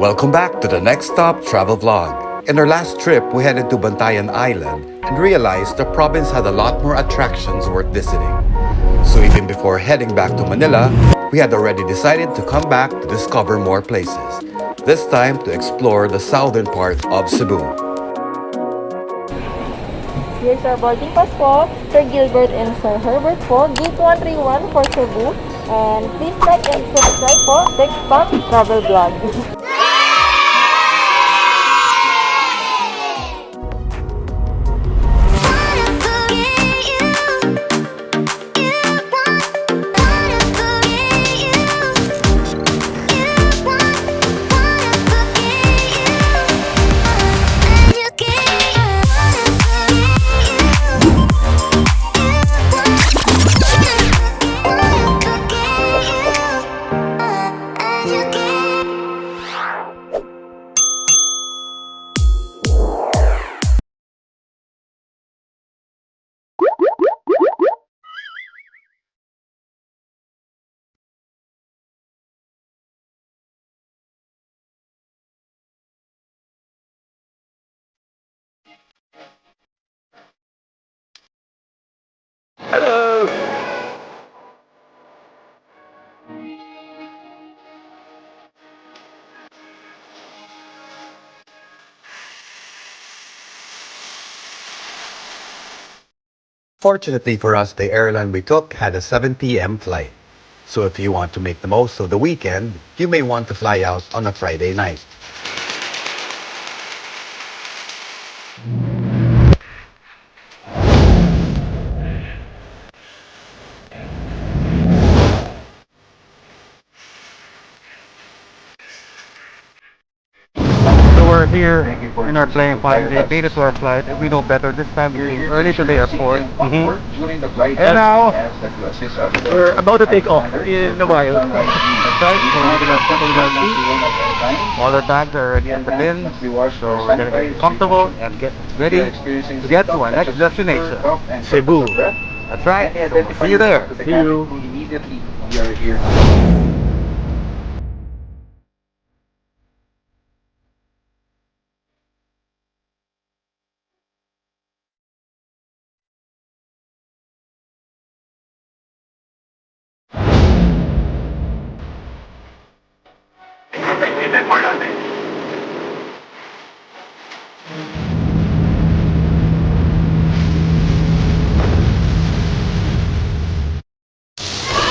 Welcome back to the Next Stop Travel Vlog. In our last trip, we headed to Bantayan Island and realized the province had a lot more attractions worth visiting. So even before heading back to Manila, we had already decided to come back to discover more places. This time to explore the southern part of Cebu. Here's our boarding pass po, Sir Gilbert and Sir Herbert po, Gate 131 for Cebu. And please like and subscribe po, Next Stop Travel Vlog. Hello! Fortunately for us, the airline we took had a 7 p.m. flight. So if you want to make the most of the weekend, you may want to fly out on a Friday night. So we're here in our plane flight. They made it to our flight. We know better this time. We came early to the airport. And now we're about to take off in a while. That's right. All our bags are already in the bin. So we're gonna get comfortable and get ready to get to our next destination, Cebu. That's right. So see you there. See you. Immediately, we are here.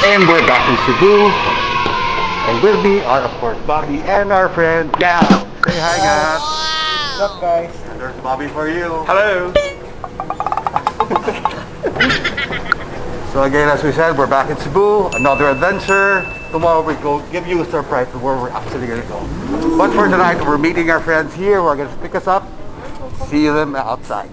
And we're back in Cebu. And with me are, of course, Bobby and our friend Gab. Say hi, Gab. What's up, guys? And there's Bobby for you. Hello. So again, as we said, we're back in Cebu. Another adventure. Tomorrow we go give you a surprise of where we're actually going to go. But for tonight, we're meeting our friends here who are going to pick us up. See them outside.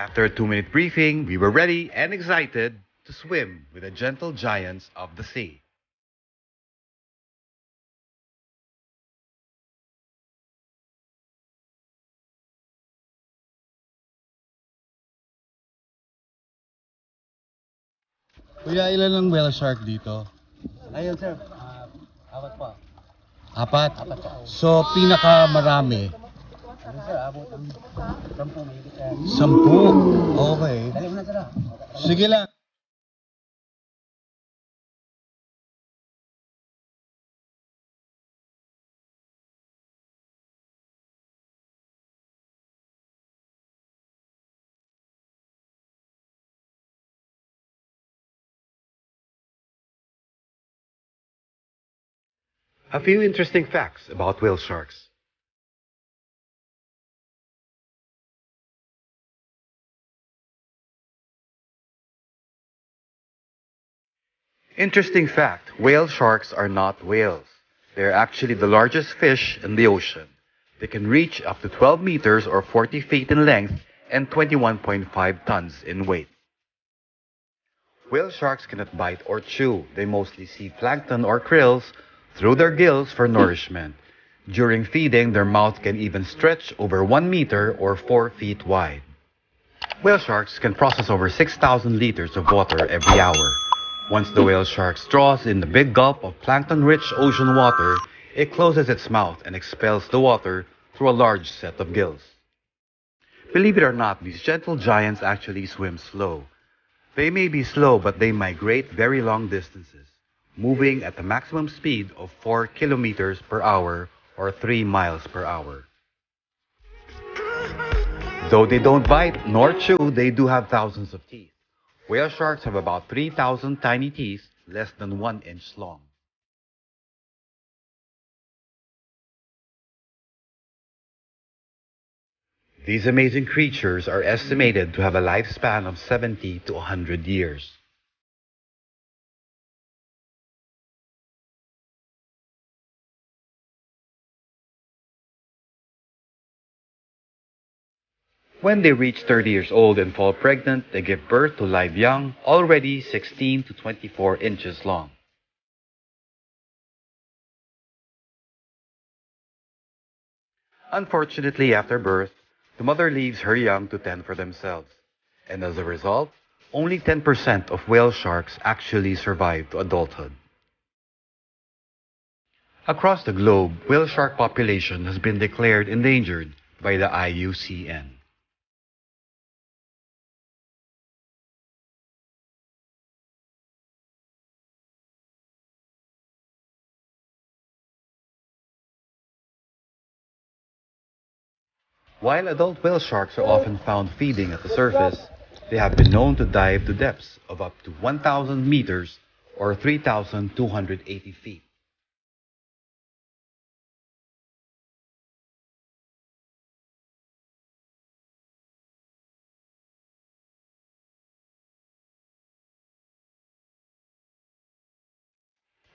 After a 2-minute briefing, we were ready and excited to swim with the gentle giants of the sea. Kuya, ilan ang whale shark dito? Ayun, sir. Apat pa. Apat? So, pinakamarami? Ano, sir? Abot ang 10 mahigit yan. 10? Okay. Dali mo na, sir. Sige lang. A few interesting facts about whale sharks. Interesting fact, whale sharks are not whales. They're actually the largest fish in the ocean. They can reach up to 12 meters or 40 feet in length and 21.5 tons in weight. Whale sharks cannot bite or chew. They mostly see plankton or krills through their gills for nourishment. During feeding, their mouth can even stretch over 1 meter or 4 feet wide. Whale sharks can process over 6,000 liters of water every hour. Once the whale shark draws in the big gulp of plankton-rich ocean water, it closes its mouth and expels the water through a large set of gills. Believe it or not, these gentle giants actually swim slow. They may be slow, but they migrate very long distances, moving at the maximum speed of 4 kilometers per hour or 3 miles per hour. Though they don't bite nor chew, they do have thousands of teeth. Whale sharks have about 3,000 tiny teeth, less than 1 inch long. These amazing creatures are estimated to have a lifespan of 70 to 100 years. When they reach 30 years old and fall pregnant, they give birth to live young, already 16 to 24 inches long. Unfortunately, after birth, the mother leaves her young to tend for themselves, and as a result, only 10% of whale sharks actually survive to adulthood. Across the globe, whale shark population has been declared endangered by the IUCN. While adult whale sharks are often found feeding at the surface, they have been known to dive to depths of up to 1,000 meters or 3,280 feet.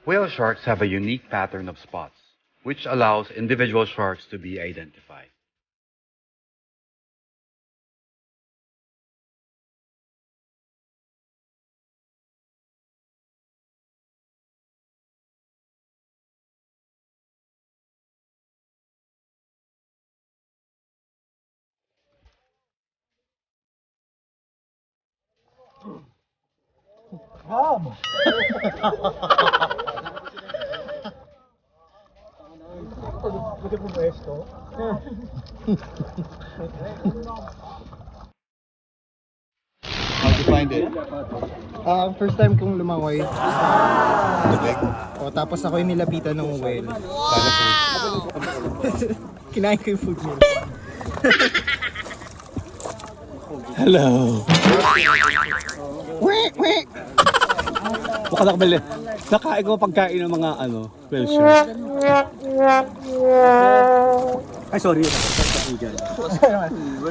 Whale sharks have a unique pattern of spots, which allows individual sharks to be identified. How'd you find it? First time kong lumangoy. O, tapos ako yung nilapitan ng whale. Kinain ko yung food nila. Hello! Baka nakabali. Nakain ko pagkain ng mga whale shark. Ay, sorry.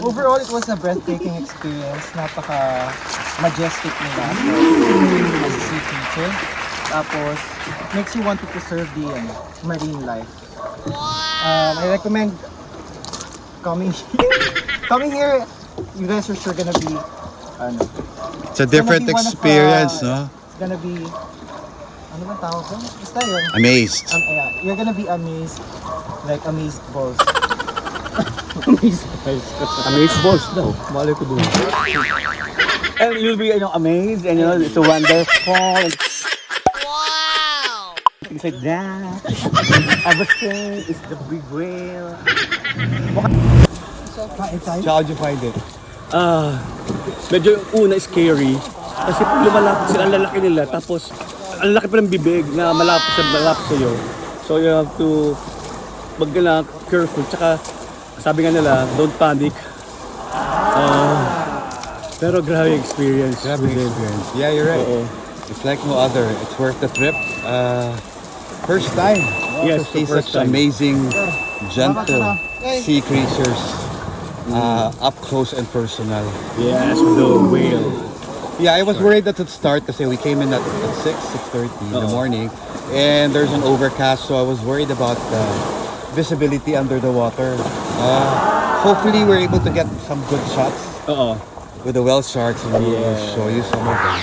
Overall, it was a breathtaking experience. Napaka-majestic nila as a sea creature. Tapos, makes you want to preserve the marine life. I recommend coming here investors are gonna be, ano, It's a different Gonna be one of, experience, no? it's gonna be, ano ba tawag ko? Basta yun. Amazed. Yeah, you're gonna be amazed, like amazed balls. Amazed balls. Amazed balls daw. Malay ko doon. And you'll be, amazed and it's so wonderful. Wow! Things like that. Everything is the big whale. So how'd you find it? Medyo yung una scary. Kasi pag lumalapit sila, ang lalaki nila. Tapos, ang laki pa ng bibig na malapit sa'yo. So you have to careful. Tsaka, sabi nga nila, don't panic. Pero grabe experience. Yeah, you're right. Oo. It's like no other. It's worth the trip. First time. Yes, to see the first such time. amazing, gentle sea creatures up close and personal. Yes, the whale. Yeah, I was worried at the start kasi we came in at 6:30 in the morning and there's an overcast, so I was worried about the visibility under the water. Hopefully we're able to get some good shots Oo. with the whale sharks and we'll show you some of them.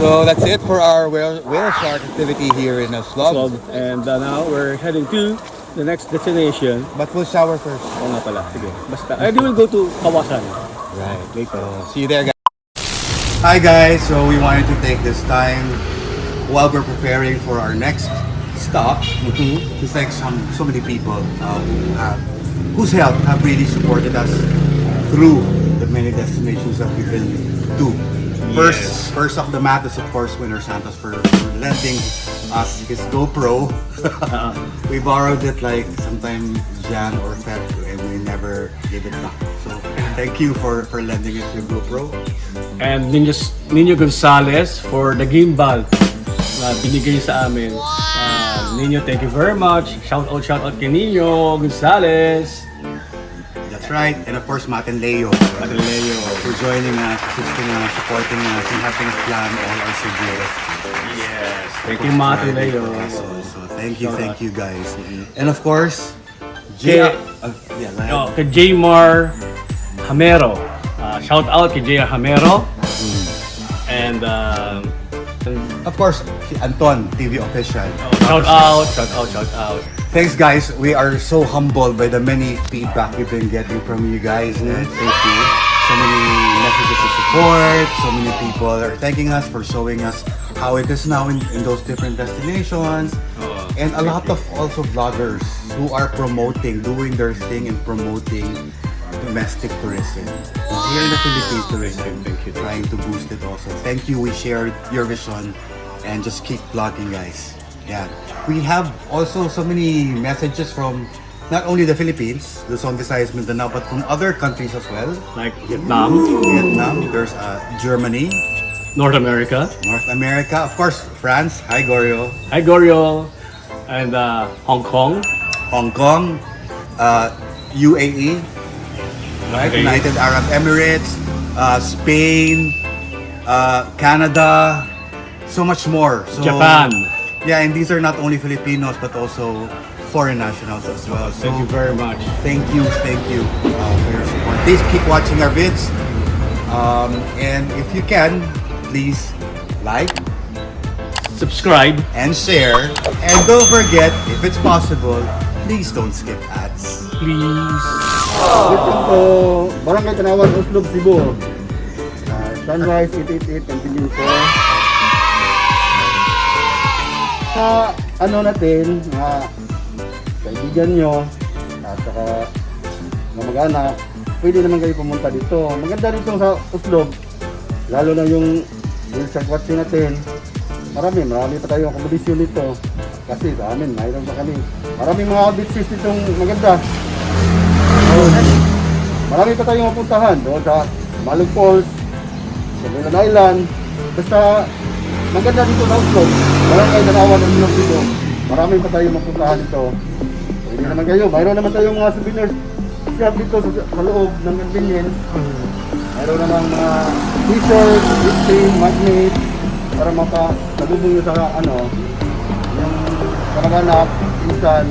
So that's it for our whale shark activity here in Aslog. And now we're heading to the next destination. But we'll shower first. Oo nga pala. Sige. Basta. I will go to Kawasan. Right. So, see you there, guys. Hi, guys. So we wanted to take this time while we're preparing for our next stop to thank so many people whose help have really supported us through the many destinations that we've been to. First off the mat is of course Winner Santos for lending us his GoPro. We borrowed it like sometime Jan or Feb and we never gave it back. So thank you for lending us your GoPro. And Nino Gonzalez for the gimbal na binigay sa amin. Nino, thank you very much. Shout out kay Nino Gonzalez. That's right. And of course Matt and Leo for joining us, assisting us, supporting us, and helping us plan all our schedules. Yes. Thank you, Matt and Leo. So thank you guys. And of course, Kay Jmar Hamero. Shout out kay Jmar Hamero. And of course, si Anton, TV official. shout out. Thanks guys. We are so humbled by the many feedback we've been getting from you guys. Thank you. So many messages of support. So many people are thanking us for showing us how it is now in those different destinations. And a lot of also vloggers who are doing their thing and promoting domestic tourism. Here in the Philippines, tourism, trying to boost it also. Thank you, we shared your vision and just keep vlogging guys. Yeah. We have also so many messages from not only the Philippines, Luzon, Visayas, Mindanao, but from other countries as well. Like Vietnam, There's Germany, North America. North America, of course, France. Hi, Gorio. Hi, Gorio. And Hong Kong. Hong Kong, UAE, right? Okay. United Arab Emirates, Spain, Canada, so much more. So, Japan. Yeah, and these are not only Filipinos but also foreign nationals as well. So Thank you very much. thank you for your support. Please keep watching our vids. And if you can, please like Subscribe. and share. And don't forget, if it's possible, please don't skip ads. Please. Welcome to Barangay Tanawan, Uslog, Cebu. Sunrise 888 continue po. Sa ano natin, kaibigan nyo, at saka mga mag-anak, pwede naman kayo pumunta dito. Maganda dito sa Uslog, lalo na yung wheelchair watching natin. Marami pa tayong accommodation dito. Kasi sa amin, mayroon pa kami. Maraming mga beaches ditong maganda. So, marami pa tayong mapuntahan doon sa Malug Falls, sa Milan Island. Basta maganda dito sa Uslog. Barangay Tanawan ng Uslog dito. Marami pa tayong mapuntahan dito. Pwede naman kayo. Mayroon naman tayong mga souvenirs shop dito sa loob ng convenience. Mayroon naman mga t-shirt, lipstick, magnet para makasalubong nyo sa yung kamag-anak, insan,